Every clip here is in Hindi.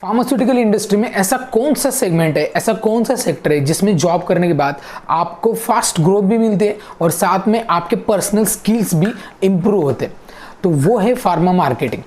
फार्मास्यूटिकल इंडस्ट्री में ऐसा कौन सा सेगमेंट है, ऐसा कौन सा सेक्टर है जिसमें जॉब करने के बाद आपको फास्ट ग्रोथ भी मिलती है और साथ में आपके पर्सनल स्किल्स भी इंप्रूव होते हैं। तो वो है फार्मा मार्केटिंग।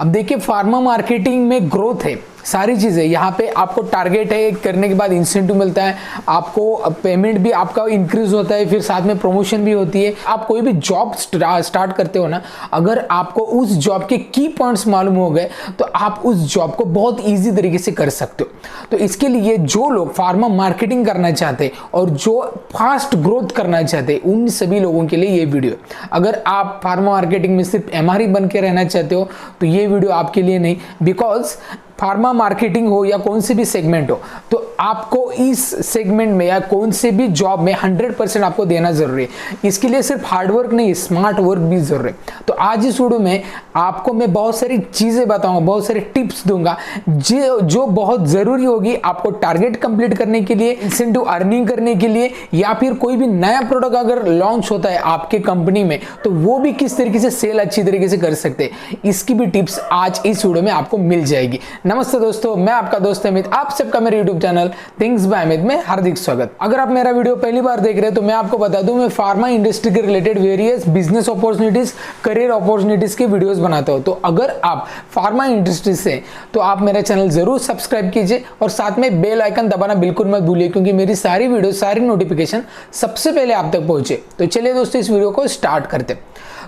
अब देखिए, फार्मा मार्केटिंग में ग्रोथ है, सारी चीज़ें यहाँ पे आपको टारगेट है, करने के बाद इंसेंटिव मिलता है, आपको पेमेंट भी आपका इंक्रीज होता है, फिर साथ में प्रमोशन भी होती है। आप कोई भी जॉब स्टार्ट करते हो ना, अगर आपको उस जॉब के की पॉइंट्स मालूम हो गए तो आप उस जॉब को बहुत ईजी तरीके से कर सकते हो। तो इसके लिए जो लोग फार्मा मार्केटिंग करना चाहते हैं और जो फास्ट ग्रोथ करना चाहते हैं, उन सभी लोगों के लिए ये वीडियो। अगर आप फार्मा मार्केटिंग में सिर्फ एमआरई बन के रहना चाहते हो तो ये वीडियो आपके लिए नहीं, बिकॉज फार्मा मार्केटिंग हो या कौन से भी सेगमेंट हो, तो आपको इस सेगमेंट में या कौन से भी जॉब में 100% आपको देना जरूरी है। इसके लिए सिर्फ हार्डवर्क नहीं, स्मार्ट वर्क भी जरूरी है। तो आज इस वीडियो में आपको मैं बहुत सारी चीजें बताऊंगा, बहुत सारे टिप्स दूंगा जो बहुत जरूरी होगी आपको टारगेट कंप्लीट करने के लिए, इंसेंटिव अर्निंग करने के लिए, या फिर कोई भी नया प्रोडक्ट अगर लॉन्च होता है आपके कंपनी में तो वो भी किस तरीके से सेल अच्छी तरीके से कर सकते हैं, इसकी भी टिप्स आज इस वीडियो में आपको मिल जाएगी। नमस्ते दोस्तों, मैं आपका दोस्त अमित, आप सबका मेरे YouTube channel things by Amit में हार्दिक स्वागत। अगर आप मेरा वीडियो पहली बार देख रहे हैं तो मैं आपको बता दूं, मैं फार्मा इंडस्ट्री के related various business opportunities, career opportunities के वीडियोस बनाता हूं। तो अगर आप फार्मा इंडस्ट्री से तो आप मेरा चैनल जरूर सब्सक्राइब कीजिए और साथ में बेल आइकन दबाना बिल्कुल मत भूलिए, क्योंकि मेरी सारी वीडियो, सारी नोटिफिकेशन सबसे पहले आप तक पहुंचे। तो चलिए दोस्तों, इस वीडियो को स्टार्ट करते हैं।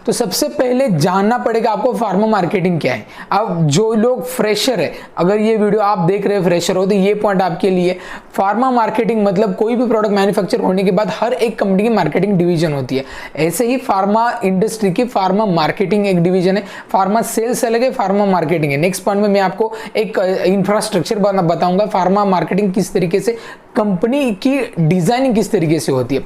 तो सबसे पहले जानना पड़ेगा आपको फार्मा मार्केटिंग क्या है। अब जो लोग फ्रेशर है, अगर ये वीडियो आप देख रहे हैं फ्रेशर हो तो ये पॉइंट आपके लिए। फार्मा मार्केटिंग मतलब कोई भी प्रोडक्ट मैन्युफैक्चर होने के बाद हर एक कंपनी की मार्केटिंग डिवीजन होती है। ऐसे ही फार्मा इंडस्ट्री की फार्मा मार्केटिंग एक डिवीजन है, फार्मा सेल्स अलग है, फार्मा मार्केटिंग है। नेक्स्ट पॉइंट में मैं आपको एक इंफ्रास्ट्रक्चर बताऊंगा, फार्मा मार्केटिंग किस तरीके से, कंपनी की डिजाइनिंग किस तरीके से होती है।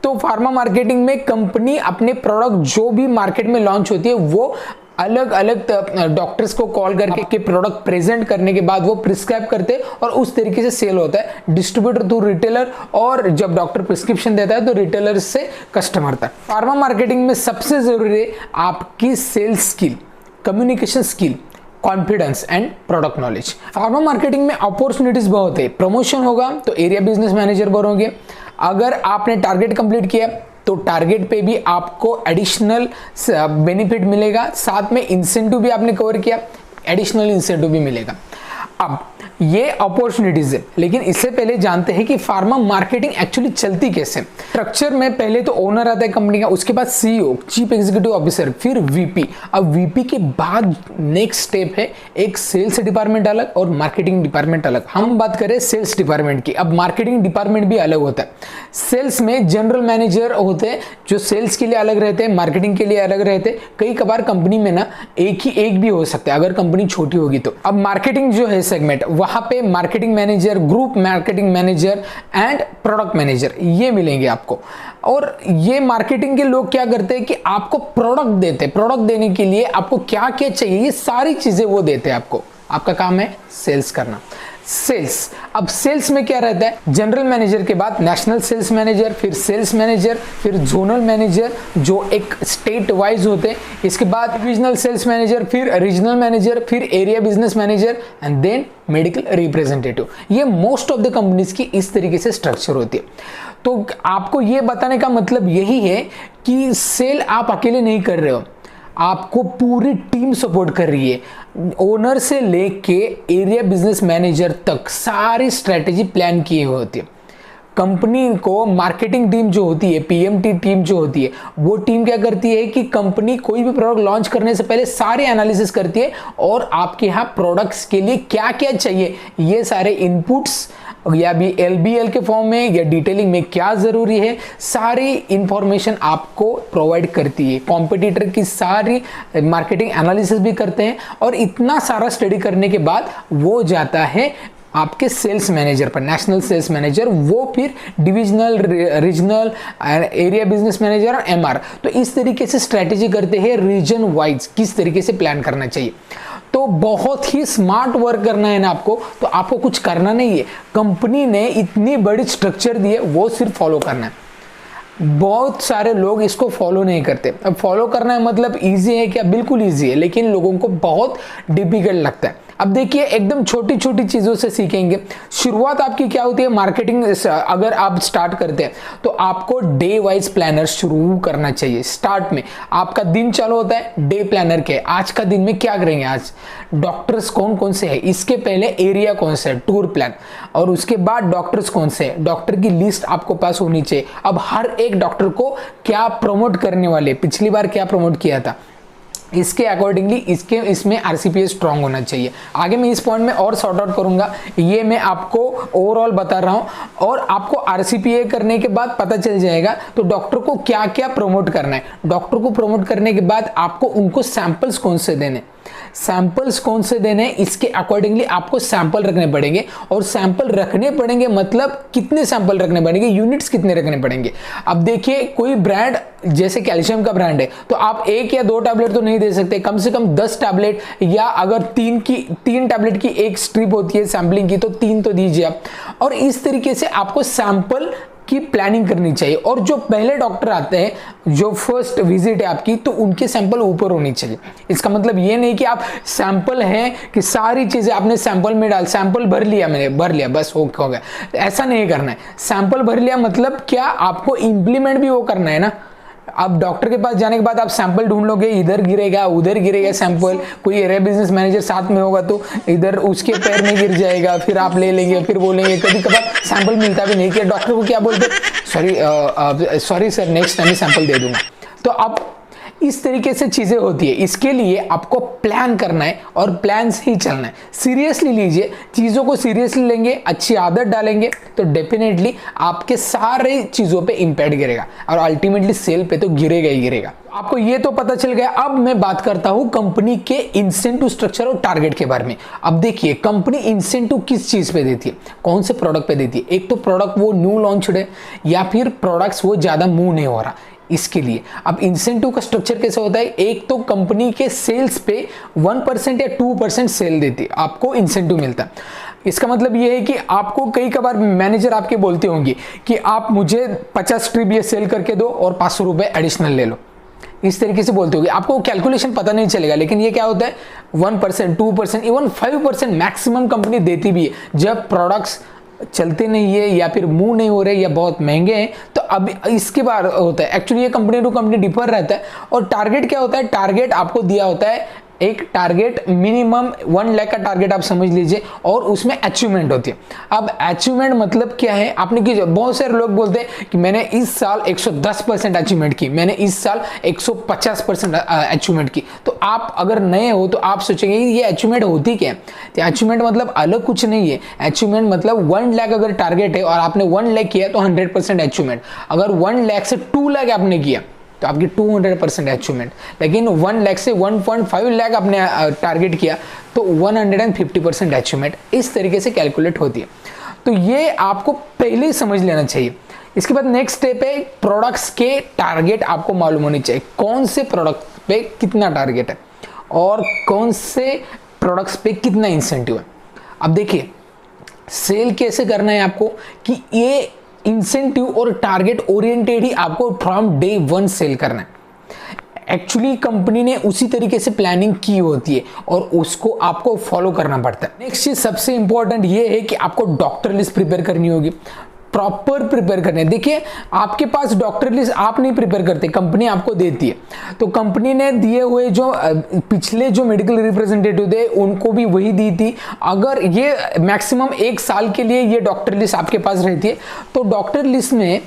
तो फार्मा मार्केटिंग में कंपनी अपने प्रोडक्ट जो भी मार्केट में लॉन्च होती है वो अलग अलग डॉक्टर्स को कॉल करके प्रोडक्ट प्रेजेंट करने के बाद वो प्रिस्क्राइब करते हैं और उस तरीके से सेल होता है, डिस्ट्रीब्यूटर टू रिटेलर, और जब डॉक्टर प्रिस्क्रिप्शन देता है तो रिटेलर से कस्टमर तक। फार्मा मार्केटिंग में सबसे जरूरी है आपकी sales skill, communication skill, confidence and product knowledge. Pharma marketing में अपॉर्चुनिटीज बहुत है। प्रमोशन होगा तो एरिया बिजनेस मैनेजर बनोगे। अगर आपने टारगेट कंप्लीट किया तो टारगेट पे भी आपको एडिशनल बेनिफिट मिलेगा, साथ में इंसेंटिव भी आपने कवर किया, एडिशनल इंसेंटिव भी मिलेगा। अब ये अपॉर्चुनिटीज है, लेकिन इससे पहले जानते हैं कि फार्मा मार्केटिंग एक्चुअली चलती कैसे। स्ट्रक्चर में पहले तो ओनर आता है कंपनी का, उसके बाद सीईओ, चीफ एग्जीक्यूटिव ऑफिसर, फिर वीपी। अब वीपी के बाद नेक्स्ट स्टेप है एक सेल्स डिपार्टमेंट अलग और मार्केटिंग डिपार्टमेंट अलग। हम बात करें सेल्स डिपार्टमेंट की, अब मार्केटिंग डिपार्टमेंट भी अलग होता है। सेल्स में जनरल मैनेजर होते हैं जो सेल्स के लिए अलग रहते हैं, मार्केटिंग के लिए अलग रहते हैं। कई कबार कंपनी में ना एक भी हो सकता है अगर कंपनी छोटी होगी तो। अब मार्केटिंग जो है सेगमेंट, वहां पे marketing manager, group marketing manager and product manager ये मिलेंगे आपको। और ये मार्केटिंग के लोग क्या करते हैं कि आपको प्रोडक्ट देते हैं, प्रोडक्ट देने के लिए आपको क्या क्या चाहिए ये सारी चीजें वो देते हैं आपको। आपका काम है सेल्स करना। सेल्स, अब सेल्स में क्या रहता है, जनरल मैनेजर के बाद नेशनल सेल्स मैनेजर, फिर सेल्स मैनेजर, फिर जोनल मैनेजर जो एक स्टेट वाइज होते हैं, इसके बाद रीजनल सेल्स मैनेजर, फिर रीजनल मैनेजर, फिर area business manager and then medical representative. ये मोस्ट ऑफ द कंपनीज की इस तरीके से स्ट्रक्चर होती है। तो आपको ये बताने का मतलब यही है कि सेल आप अकेले नहीं कर रहे हो, आपको पूरी टीम सपोर्ट कर रही है। ओनर से लेके एरिया बिजनेस मैनेजर तक सारी स्ट्रेटेजी प्लान किए हुए होती है। कंपनी को मार्केटिंग टीम जो होती है, पीएमटी टीम जो होती है, वो टीम क्या करती है कि कंपनी कोई भी प्रोडक्ट लॉन्च करने से पहले सारे एनालिसिस करती है और आपके यहाँ प्रोडक्ट्स के लिए क्या क्या चाहिए ये सारे इनपुट्स, या भी एलबीएल के फॉर्म में या डिटेलिंग में क्या जरूरी है, सारी इंफॉर्मेशन आपको प्रोवाइड करती है। कॉम्पिटिटर की सारी मार्केटिंग एनालिसिस भी करते हैं और इतना सारा स्टडी करने के बाद वो जाता है आपके सेल्स मैनेजर पर, नेशनल सेल्स मैनेजर, वो फिर divisional, regional, area business manager और एमआर। तो इस तरीके से स्ट्रेटेजी करते हैं रीजन वाइज किस तरीके से प्लान करना चाहिए। तो बहुत ही स्मार्ट वर्क करना है ना आपको, तो आपको कुछ करना नहीं है, कंपनी ने इतनी बड़ी स्ट्रक्चर दी है वो सिर्फ फॉलो करना है। बहुत सारे लोग इसको फॉलो नहीं करते। अब फॉलो करना है मतलब इजी है क्या? बिल्कुल इजी है, लेकिन लोगों को बहुत डिफिकल्ट लगता है। अब देखिए एकदम छोटी छोटी चीज़ों से सीखेंगे। शुरुआत आपकी क्या होती है, मार्केटिंग अगर आप स्टार्ट करते हैं तो आपको डे वाइज प्लानर शुरू करना चाहिए। स्टार्ट में आपका दिन चालू होता है डे प्लानर के, आज का दिन में क्या करेंगे, आज डॉक्टर्स कौन कौन से हैं, इसके पहले एरिया कौन सा है, टूर प्लान, और उसके बाद डॉक्टर्स कौन से हैं, डॉक्टर की लिस्ट आपको पास होनी चाहिए। अब हर एक डॉक्टर को क्या प्रमोट करने वाले, पिछली बार क्या प्रमोट किया था, इसके अकॉर्डिंगली इसमें आरसीपीए स्ट्रांग होना चाहिए। आगे मैं इस पॉइंट में और सॉर्ट आउट करूंगा, ये मैं आपको ओवरऑल बता रहा हूं और आपको आरसीपीए करने के बाद पता चल जाएगा तो डॉक्टर को क्या क्या प्रमोट करना है। डॉक्टर को प्रमोट करने के बाद आपको उनको सैंपल्स कौन से देने, सैंपल्स कौन से देने, इसके अकॉर्डिंगली आपको सैंपल रखने पड़ेंगे। और सैंपल रखने पड़ेंगे मतलब कितने सैंपल रखने पड़ेंगे, यूनिट्स कितने रखने पड़ेंगे। अब देखिए कोई ब्रांड जैसे कैल्शियम का ब्रांड है तो आप 1 या 2 टैबलेट तो नहीं दे सकते, कम से कम 10 टैबलेट, या अगर 3 टैबलेट की एक स्ट्रिप होती है सैंपलिंग की तो 3 तो दीजिए आप। और इस तरीके से आपको सैंपल की प्लानिंग करनी चाहिए। और जो पहले डॉक्टर आते हैं, जो फर्स्ट विजिट है आपकी, तो उनके सैंपल ऊपर होनी चाहिए। इसका मतलब ये नहीं कि आप सैंपल है कि सारी चीजें आपने सैंपल में डाल, सैंपल भर लिया मैंने, भर लिया बस हो गया, ऐसा नहीं करना है। सैंपल भर लिया मतलब क्या, आपको इंप्लीमेंट भी वो करना है ना। अब डॉक्टर के पास जाने के बाद आप सैंपल ढूंढ लोगे, इधर गिरेगा उधर गिरेगा सैंपल, कोई एरिया बिजनेस मैनेजर साथ में होगा तो इधर उसके पैर में गिर जाएगा, फिर आप ले लेंगे, फिर बोलेंगे, कभी कभार सैंपल मिलता भी नहीं कि डॉक्टर को क्या बोलते, sorry sir next time sample दे दूंगा। तो अब इस तरीके से चीजें होती है। इसके लिए आपको प्लान करना है और प्लान से ही चलना है। सीरियसली लीजिए, चीजों को सीरियसली लेंगे, अच्छी आदत डालेंगे तो डेफिनेटली आपके सारे चीजों पे इंपैक्ट गिरेगा और अल्टीमेटली सेल पे तो गिरेगा ही गिरेगा। आपको ये तो पता चल गया। अब मैं बात करता हूं कंपनी के इंसेंटिव स्ट्रक्चर और टारगेट के बारे में। अब देखिए कंपनी इंसेंटिव किस चीज पे देती है, कौन से प्रोडक्ट पे देती है। एक तो प्रोडक्ट वो न्यू लॉन्च्ड है या फिर प्रोडक्ट्स वो ज्यादा मूव नहीं हो रहा, इसके लिए। अब इंसेंटिव का स्ट्रक्चर कैसे होता है, एक तो कंपनी के सेल्स पे 1% या 2% सेल देती है, आपको इंसेंटिव मिलता है। इसका मतलब ये है कि आपको कई बार मैनेजर आपके बोलते होंगे कि आप मुझे 50 स्ट्रिप ये सेल करके दो और 500 रुपए एडिशनल ले लो, इस तरीके से बोलते होंगे। आपको कैलकुलेशन पता नहीं चलेगा, लेकिन ये क्या होता है 1%, 2%, इवन 5% मैक्सिमम कंपनी देती भी है। जब प्रोडक्ट्स चलते नहीं है या फिर मूव नहीं हो रहे या बहुत महंगे हैं तो अब इसके बाद होता है। एक्चुअली ये कंपनी टू कंपनी डिफर रहता है। और टारगेट क्या होता है, टारगेट आपको दिया होता है एक टारगेट मिनिमम 1 लाख का टारगेट आप समझ लीजिए और उसमें अचीवमेंट होती है। अब अचीवमेंट मतलब क्या है, आपने की बहुत सारे लोग बोलते हैं कि मैंने इस साल 110% अचीवमेंट की, मैंने इस साल 150% अचीवमेंट की। तो आप अगर नए हो तो आप सोचेंगे ये अचीवमेंट होती क्या है। तो अचीवमेंट मतलब अलग कुछ नहीं है। अचीवमेंट मतलब 1 लाख अगर टारगेट है और आपने 1 लाख किया तो 100% अचीवमेंट। अगर 1 लाख से 2 लाख आपने किया तो आपकी 200% अचीवमेंट। लेकिन 1 लाख से 1.5 लाख आपने टारगेट किया तो 150% अचीवमेंट। इस तरीके से कैलकुलेट होती है। तो ये आपको पहले ही समझ लेना चाहिए। इसके बाद नेक्स्ट स्टेप है प्रोडक्ट्स के टारगेट आपको मालूम होनी चाहिए, कौन से प्रोडक्ट पे कितना टारगेट है और कौन से प्रोडक्ट्स पे कितना इंसेंटिव है। अब देखिए सेल कैसे करना है आपको कि ये इंसेंटिव और टारगेट ओरिएंटेड ही आपको फ्रॉम डे 1 सेल करना है। एक्चुअली कंपनी ने उसी तरीके से प्लानिंग की होती है और उसको आपको फॉलो करना पड़ता है। नेक्स्ट चीज सबसे इंपॉर्टेंट ये है कि आपको डॉक्टर लिस्ट प्रिपेयर करनी होगी, प्रॉपर प्रिपेयर करने। देखिए आपके पास डॉक्टर लिस्ट आप नहीं प्रिपेयर करते, कंपनी आपको देती है। तो कंपनी ने दिए हुए जो पिछले जो मेडिकल रिप्रेजेंटेटिव थे उनको भी वही दी थी। अगर ये मैक्सिमम 1 साल के लिए ये डॉक्टर लिस्ट आपके पास रहती है तो डॉक्टर लिस्ट में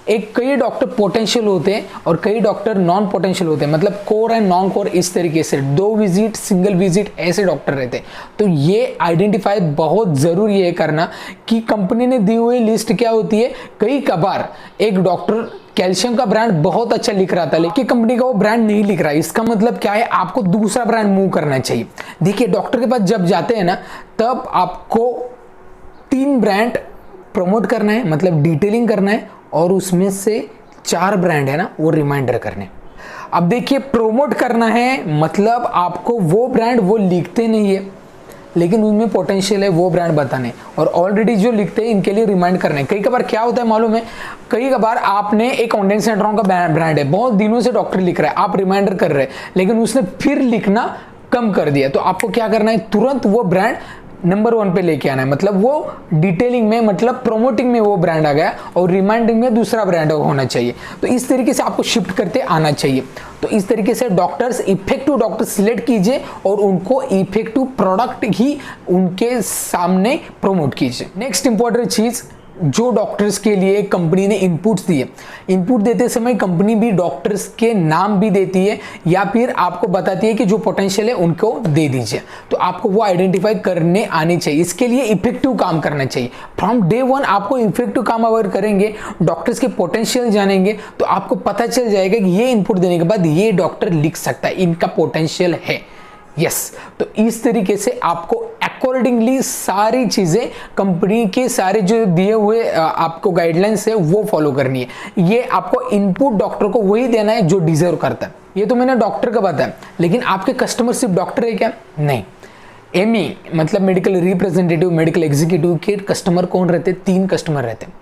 कई डॉक्टर पोटेंशियल होते हैं और कई डॉक्टर नॉन पोटेंशियल होते हैं, मतलब कोर एंड नॉन कोर, इस तरीके से 2 विजिट, सिंगल विजिट ऐसे डॉक्टर रहते हैं। तो ये आइडेंटिफाई बहुत जरूरी है करना कि कंपनी ने दी हुई लिस्ट क्या होती है। कई कबार एक डॉक्टर कैल्शियम का ब्रांड बहुत अच्छा लिख रहा था लेकिन कंपनी का वो ब्रांड नहीं लिख रहा है। इसका मतलब क्या है, आपको दूसरा ब्रांड मूव करना चाहिए। देखिए डॉक्टर के पास जब जाते हैं ना तब आपको 3 ब्रांड प्रमोट करना है, मतलब डिटेलिंग करना है, और उसमें से 4 ब्रांड है ना वो रिमाइंडर करने। अब देखिए प्रोमोट करना है मतलब आपको वो ब्रांड वो लिखते नहीं है लेकिन उनमें पोटेंशियल है वो ब्रांड बताने, और ऑलरेडी जो लिखते हैं इनके लिए रिमाइंड करने। कई बार क्या होता है मालूम है, कई बार आपने एक ऑनलाइन सेंट्रॉन का ब्रांड है, बहुत दिनों से डॉक्टर लिख रहा है, आप रिमाइंडर कर रहे हैं लेकिन उसने फिर लिखना कम कर दिया, तो आपको क्या करना है, तुरंत वो ब्रांड नंबर 1 पे लेके आना है। मतलब वो डिटेलिंग में, मतलब प्रोमोटिंग में वो ब्रांड आ गया और रिमाइंडिंग में दूसरा ब्रांड होना चाहिए। तो इस तरीके से आपको शिफ्ट करते आना चाहिए। तो इस तरीके से डॉक्टर्स, इफेक्टिव डॉक्टर सिलेक्ट कीजिए और उनको इफेक्टिव प्रोडक्ट ही उनके सामने प्रमोट कीजिए। नेक्स्ट इंपॉर्टेंट चीज, जो डॉक्टर्स के लिए कंपनी ने इनपुट्स दिए, इनपुट देते समय कंपनी भी डॉक्टर्स के नाम भी देती है या फिर आपको बताती है कि जो पोटेंशियल है उनको दे दीजिए। तो आपको वो आइडेंटिफाई करने आनी चाहिए। इसके लिए इफेक्टिव काम करना चाहिए। फ्रॉम डे 1 आपको इफेक्टिव काम अगर करेंगे, डॉक्टर्स के पोटेंशियल जानेंगे, तो आपको पता चल जाएगा कि ये इनपुट देने के बाद ये डॉक्टर लिख सकता है, इनका पोटेंशियल है। यस, तो इस तरीके से आपको अकॉर्डिंगली सारी चीजें, कंपनी के सारे जो दिए हुए आपको गाइडलाइंस है वो फॉलो करनी है। ये आपको इनपुट डॉक्टर को वही देना है जो डिजर्व करता है। ये तो मैंने डॉक्टर का बताया, लेकिन आपके कस्टमर सिर्फ डॉक्टर है क्या? नहीं। एमई मतलब मेडिकल रिप्रेजेंटेटिव, मेडिकल एग्जीक्यूटिव के कस्टमर कौन रहते? 3 कस्टमर रहते हैं।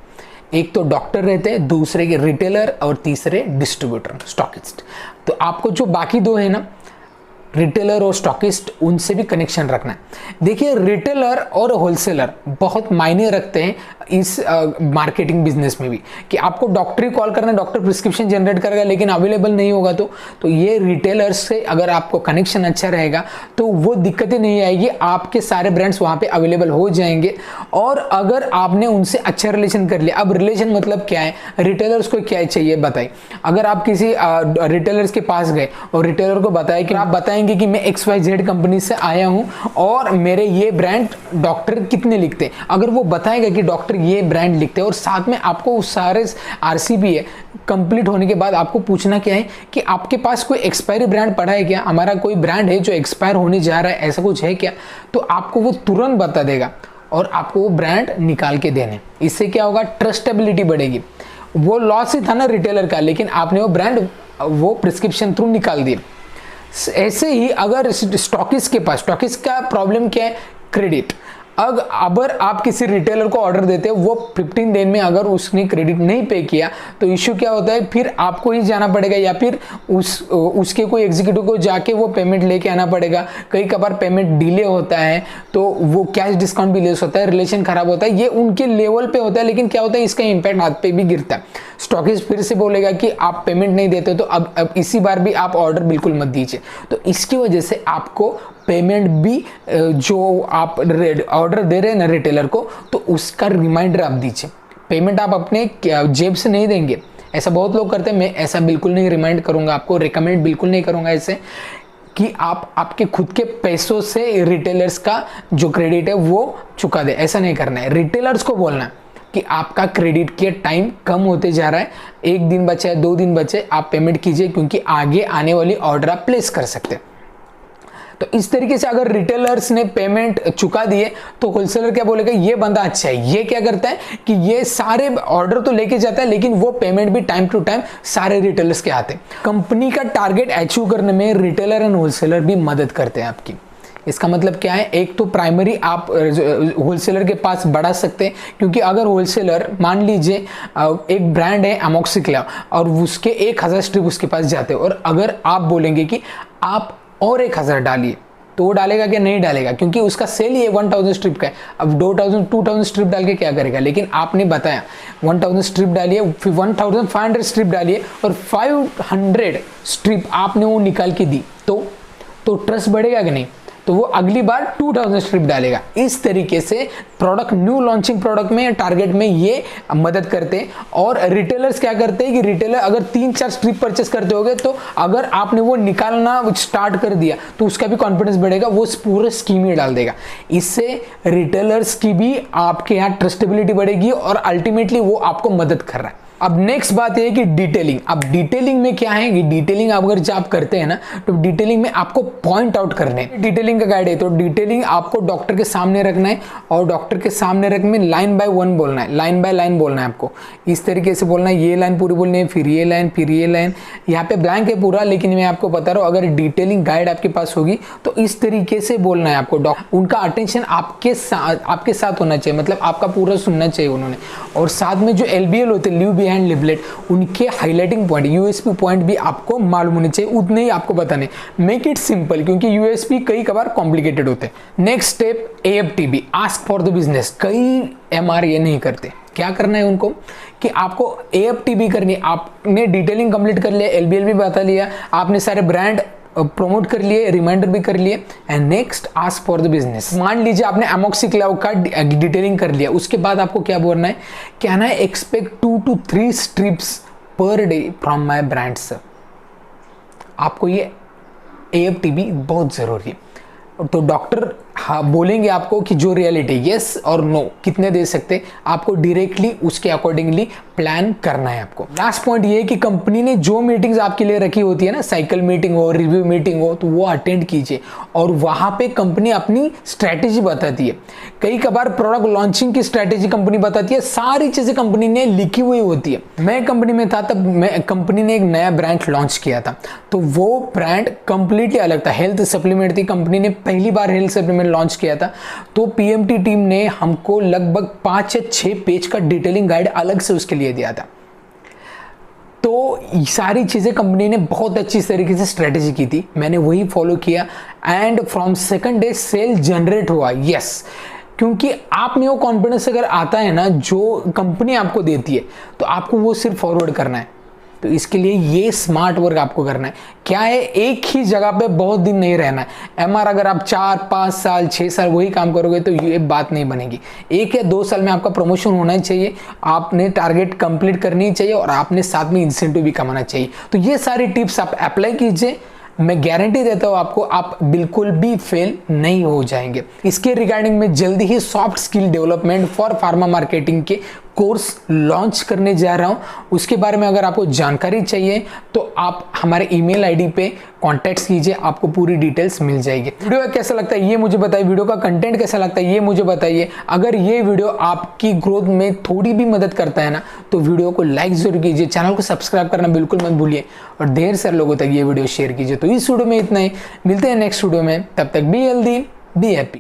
एक तो डॉक्टर रहते हैं, दूसरे के रिटेलर और तीसरे डिस्ट्रीब्यूटर, स्टॉकिस्ट। तो आपको जो बाकी 2 है ना, रिटेलर और स्टॉकिस्ट, उनसे भी कनेक्शन रखना है। देखिए, रिटेलर और होलसेलर बहुत मायने रखते हैं इस मार्केटिंग बिजनेस में भी, कि आपको डॉक्टर ही कॉल करना है, डॉक्टर प्रिस्क्रिप्शन जनरेट करेगा लेकिन अवेलेबल नहीं होगा तो ये रिटेलर्स से अगर आपको कनेक्शन अच्छा रहेगा तो वो दिक्कतें नहीं आएगी, आपके सारे ब्रांड्स वहाँ पे अवेलेबल हो जाएंगे। और अगर आपने उनसे अच्छा रिलेशन कर लिया, अब रिलेशन मतलब क्या है, रिटेलर्स को क्या चाहिए बताइए। अगर आप किसी रिटेलर्स के पास गए और रिटेलर को बताया कि आप बताएंगे कि मैं XYZ कंपनी से आया हूं और मेरे ये ब्रांड डॉक्टर कितने लिखते हैं, अगर वो बताएगा कि डॉक्टर ये ब्रांड लिखते हैं और साथ में आपको सारे RCP है, कंप्लीट होने के बाद आपको पूछना क्या है कि आपके पास कोई एक्सपायरी ब्रांड पड़ा है क्या, हमारा कोई ब्रांड है जो एक्सपायर होने जा रहा है, ऐसा कुछ है क्या, तो आपको वो तुरंत बता देगा और आपको वो ब्रांड निकाल के देने। इससे क्या होगा, ट्रस्टेबिलिटी बढ़ेगी। वो लॉस ही था ना रिटेलर का, लेकिन आपने वो ब्रांड वो प्रिस्क्रिप्शन थ्रू निकाल दिए। ऐसे ही अगर स्टॉकिस्ट के पास, स्टॉकिस्ट का प्रॉब्लम क्या है, क्रेडिट। अगर आप किसी रिटेलर को ऑर्डर देते हैं, वो 15 दिन में अगर उसने क्रेडिट नहीं पे किया तो इश्यू क्या होता है, फिर आपको ही जाना पड़ेगा या फिर उसके कोई एग्जीक्यूटिव को जाके वो पेमेंट लेके आना पड़ेगा। कई कबार पेमेंट डिले होता है तो वो कैश डिस्काउंट भी लेस होता है, रिलेशन खराब होता है। ये उनके लेवल पे होता है, लेकिन क्या होता है, इसका इम्पैक्ट हाथ पे भी गिरता है। स्टॉकिस्ट फिर से बोलेगा कि आप पेमेंट नहीं देते तो अब इसी बार भी आप ऑर्डर बिल्कुल मत दीजिए। तो इसकी वजह से आपको पेमेंट भी, जो आप ऑर्डर दे रहे हैं ना रिटेलर को, तो उसका रिमाइंडर आप दीजिए। पेमेंट आप अपने जेब से नहीं देंगे, ऐसा बहुत लोग करते हैं। मैं ऐसा बिल्कुल नहीं रिमाइंड करूंगा, आपको रिकमेंड बिल्कुल नहीं करूंगा ऐसे कि आप आपके खुद के पैसों से रिटेलर्स का जो क्रेडिट है वो चुका दे। ऐसा नहीं करना है। रिटेलर्स को बोलना है कि आपका क्रेडिट के टाइम कम होते जा रहा है, 1 दिन बचा है, 2 दिन बचे, आप पेमेंट कीजिए क्योंकि आगे आने वाली ऑर्डर आप प्लेस कर सकते हैं। तो इस तरीके से अगर रिटेलर्स ने पेमेंट चुका दिए तो होलसेलर क्या बोलेगा, ये बंदा अच्छा है। ये क्या करता है कि ये सारे ऑर्डर तो लेके जाता है लेकिन वो पेमेंट भी टाइम टू टाइम सारे रिटेलर्स के आते हैं। कंपनी का टारगेट अचीव करने में रिटेलर एंड होलसेलर भी मदद करते हैं आपकी। इसका मतलब क्या है, एक तो प्राइमरी आप होलसेलर के पास बढ़ा सकते हैं, क्योंकि अगर होलसेलर मान लीजिए एक ब्रांड है अमोक्सिक्लाव और उसके 1000 स्ट्रिप उसके पास जाते हैं और अगर आप बोलेंगे कि आप और 1000 डालिए, तो वो डालेगा क्या? नहीं डालेगा, क्योंकि उसका सेल ही 1000 स्ट्रिप का है। अब 2000 स्ट्रिप डाल के क्या करेगा? लेकिन आपने बताया 1000 स्ट्रिप डालिए, फिर 1500 स्ट्रिप डालिए और 500 स्ट्रिप आपने वो निकाल के दी, तो ट्रस्ट बढ़ेगा कि नहीं? तो वो अगली बार 2000 स्ट्रिप डालेगा। इस तरीके से प्रोडक्ट, न्यू लॉन्चिंग प्रोडक्ट में, टारगेट में ये मदद करते हैं। और रिटेलर्स क्या करते हैं कि रिटेलर अगर 3-4 स्ट्रिप परचेस करते होगे तो अगर आपने वो निकालना स्टार्ट कर दिया तो उसका भी कॉन्फिडेंस बढ़ेगा, वो पूरे स्कीम ही डाल देगा। इससे रिटेलर्स की भी आपके यहाँ ट्रस्टेबिलिटी बढ़ेगी और अल्टीमेटली वो आपको मदद कर रहा है। अब नेक्स्ट बात यह है कि डिटेलिंग। अब डिटेलिंग में क्या है कि डिटेलिंग अगर जब आप करते हैं ना, तो डिटेलिंग में आपको पॉइंट आउट करने हैं। डिटेलिंग का गाइड है, तो डिटेलिंग आपको डॉक्टर के सामने रखना है और डॉक्टर के सामने रख में लाइन बाय वन बोलना है, लाइन बाय लाइन बोलना है आपको। इस तरीके से बोलना है, ये लाइन पूरी बोलनी है, फिर ये लाइन, फिर ये लाइन। यहाँ पे ब्लैंक है पूरा, लेकिन मैं आपको बता रहा हूँ अगर डिटेलिंग गाइड आपके पास होगी तो इस तरीके से बोलना है आपको। उनका अटेंशन आपके साथ होना चाहिए, मतलब आपका पूरा सुनना चाहिए उन्होंने। और साथ में जो LBL होते हैं, लीव बिहाइंड एंड लिबलेट, उनके हाईलाइटिंग पॉइंट, यूएसपी पॉइंट भी आपको मालूम होने चाहिए, उतने ही आपको बताने। मेक इट सिंपल, क्योंकि यूएसपी कई कबार कॉम्प्लिकेटेड होते हैं। Next step AFTB, ask for the business. कई MR ये नहीं करते। क्या करना है उनको कि आपको AFTB करनी, आपने डिटेलिंग कंप्लीट कर लिया, LBL भी बता लिया, आपने सारे ब्रांड प्रमोट कर लिए, रिमाइंडर भी कर लिए, and next ask for the business. मान लीजिए आपने अमोक्सिक्लाव का डिटेलिंग कर लिया, उसके बाद आपको क्या बोलना है, कहना है expect 2 to 3 strips per day from my brand sir. आपको ये AFTB बहुत जरूरी है। तो डॉक्टर बोलेंगे आपको कि जो रियलिटी यस और नो कितने दे सकते, आपको डायरेक्टली उसके अकॉर्डिंगली प्लान करना है आपको। लास्ट पॉइंट ये है कि कंपनी ने जो मीटिंग्स आपके लिए रखी होती है ना, साइकिल मीटिंग हो, रिव्यू मीटिंग हो, तो वो अटेंड कीजिए और वहां पे कंपनी अपनी स्ट्रैटेजी बताती है। कई कबार प्रोडक्ट लॉन्चिंग की स्ट्रैटेजी कंपनी बताती है, सारी चीजें कंपनी ने लिखी हुई होती है। मैं कंपनी में था तब कंपनी ने एक नया ब्रांड लॉन्च किया था, तो वो ब्रांड कंप्लीटली अलग था, हेल्थ सप्लीमेंट थी। कंपनी ने पहली बार हेल्थ सप्लीमेंट लॉन्च किया था, तो PMT टीम ने हमको लगभग 5 या 6 पेज का डिटेलिंग गाइड अलग से उसके लिए दिया था। तो सारी चीजें कंपनी ने बहुत अच्छी तरीके से स्ट्रेटेजी की थी, मैंने वही फॉलो किया and from second day sale generate हुआ। यस, क्योंकि आप में वो कॉन्फिडेंस अगर आता है ना, जो कंपनी आपको देती है, तो आपको वो सिर्फ फॉरवर्ड करना है। तो इसके लिए ये स्मार्ट वर्क आपको करना है। क्या है, एक ही जगह पे बहुत दिन नहीं रहना है। MR अगर आप 4, 5 साल, 6 साल वही काम करोगे तो ये बात नहीं बनेगी। 1 या 2 साल में आपका प्रमोशन होना चाहिए, आपने टारगेट कंप्लीट करनी चाहिए और आपने साथ में इंसेंटिव भी कमाना चाहिए। तो ये सारी टिप्स आप अप्लाई कीजिए, मैं गारंटी देता हूँ आपको, आप बिल्कुल भी फेल नहीं हो जाएंगे। इसके रिगार्डिंग में जल्दी ही soft skill development for pharma marketing के कोर्स लॉन्च करने जा रहा हूँ। उसके बारे में अगर आपको जानकारी चाहिए तो आप हमारे ईमेल आईडी पे कॉन्टैक्ट कीजिए, आपको पूरी डिटेल्स मिल जाएगी। वीडियो कैसा लगता है ये मुझे बताइए, वीडियो का कंटेंट कैसा लगता है ये मुझे बताइए। अगर ये वीडियो आपकी ग्रोथ में थोड़ी भी मदद करता है ना, तो वीडियो को लाइक जरूर कीजिए, चैनल को सब्सक्राइब करना बिल्कुल मत भूलिए और ढेर सारे लोगों तक ये वीडियो शेयर कीजिए। तो इस वीडियो में इतना ही, मिलते हैं नेक्स्ट वीडियो में, तब तक बी हेल्दी, बी हैप्पी।